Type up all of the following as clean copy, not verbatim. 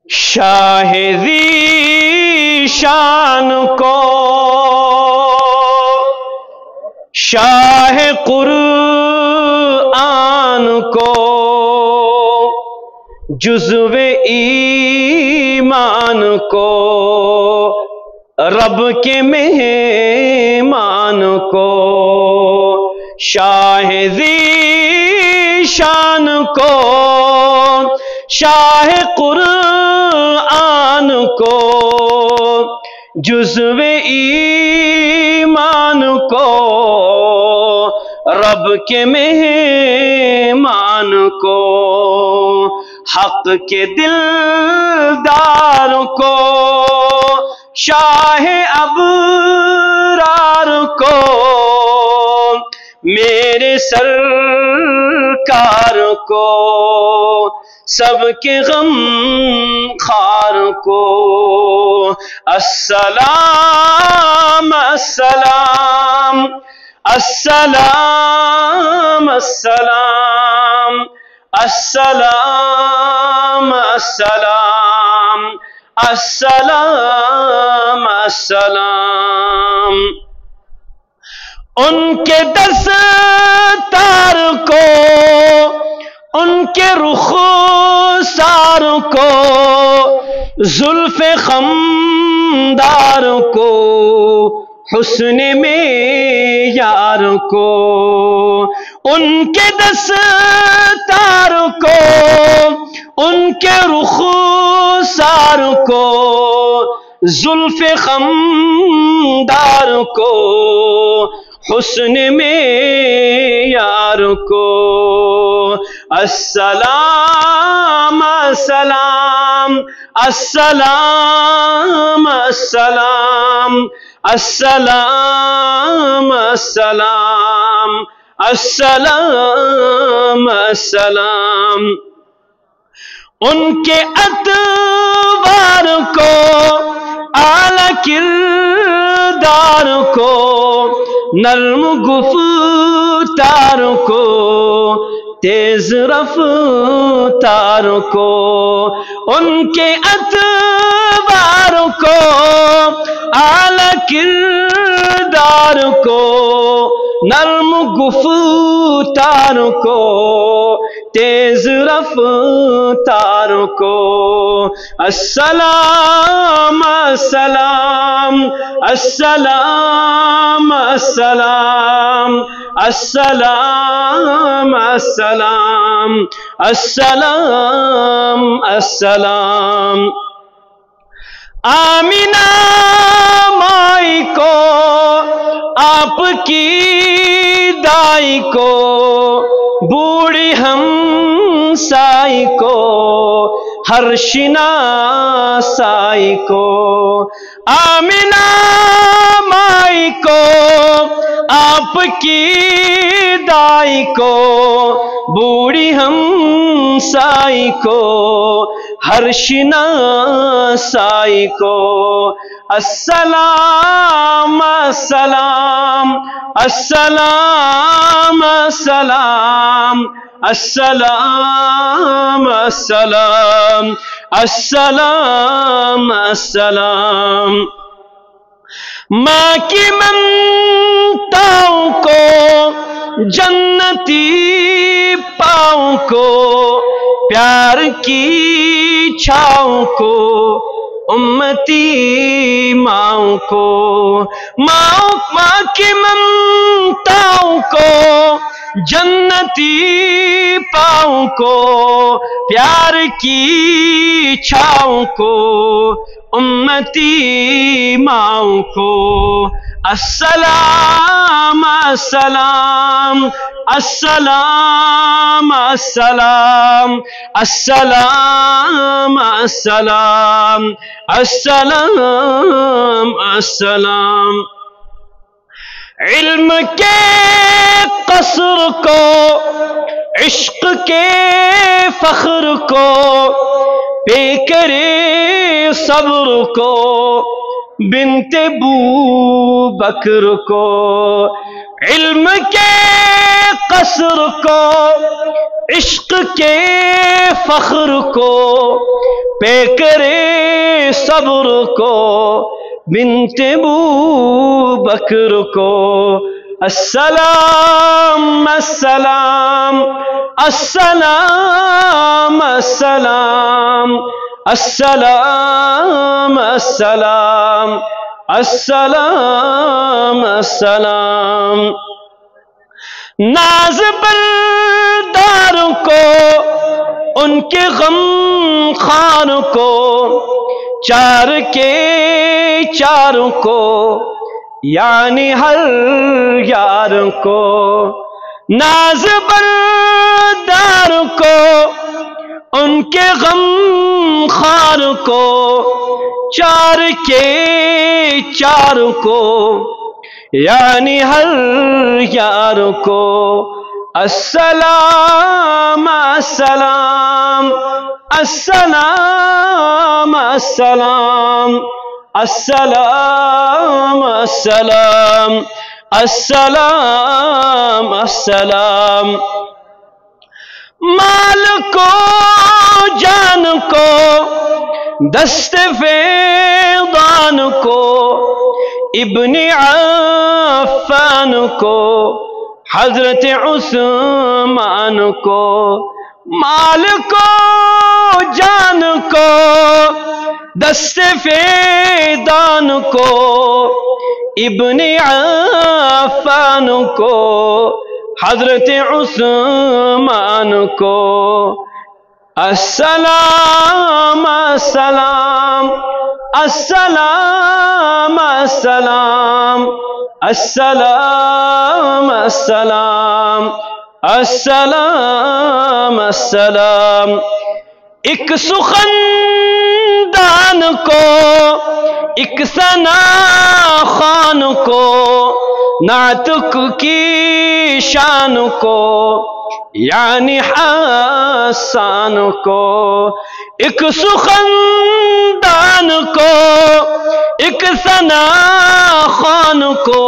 شاہ ذی شان کو، شاہ قرآن کو، جزو ایمان کو، رب کے مہمان کو، شاہ ذی شان کو، شاہ قرآن کو، جزو ایمان کو، رب کے مہمان کو، حق کے دلدار کو، شاہ ابرار کو، میرے سرکار کو، سب کے غم خار کو، السلام السلام السلام السلام السلام السلام السلام السلام۔ ان کے دستار کو، ان کے رخسار کو، زلف خمدار کو، حسن معیار کو، ان کے دستار کو، ان کے رخسار کو، زلف خمدار کو، حسن معیار کو، السلام السلام السلام السلام السلام السلام السلام السلام۔ ان کے اتوار کو، اعلیٰ کردار کو، نرم گفتار کو، تیز رفتار کو، ان کے اتوار کو، اعلیٰ کردار کو، نرم گفتار کو، تیز رفتار کو، السلام السلام السلام السلام السلام السلام السلام السلام۔ آمینہ مائی کو، آپ کی دائی کو، بوڑھی ہمسائی کو، ہر شناسائی کو، آمینہ مائی کو، آپ کی دائی کو، بوڑھی ہمسائی کو، ہر شناسائی کو، السلام السلام السلام السلام السلام السلام السلام السلام۔ ماں کی ممتاؤں کو، جنتی پاؤں کو، پیار کی چھاؤں کو، امتی ماؤں کو، ماں کی ممتاؤں کو، جنتی پاؤں کو، پیار کی چھاؤں کو، امتی ماؤں کو، السلام السلام السلام السلام السلام السلام السلام السلام۔ علم کے قصر کو، عشق کے فخر کو، پیکرے صبر کو، بنت بو بکر کو، علم کے قصر کو، عشق کے فخر کو، پہ کرے صبر کو بنت ابو بکر کو السلام السلام السلام السلام السلام السلام السلام السلام ناز بردار کو ان کے غم خان کو چار کے چاروں کو یعنی ہر یار کو ناز بردار کو ان کے غم خار کو چار کے چار کو یعنی ہر یار کو السلام السلام السلام السلام السلام السلام السلام السلام مال کو جان کو دست فیضان کو ابن عفان کو حضرت عثمان کو مال کو جان کو دست فیضان کو ابن عفان کو حضرت عثمان کو السلام السلام السلام السلام السلام السلام السلام السلام ایک سخندان کو ایک ثنا خان کو نعتق کی شان کو یعنی حسان کو ایک سخندان کو ایک ثنا خان کو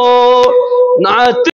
نعتق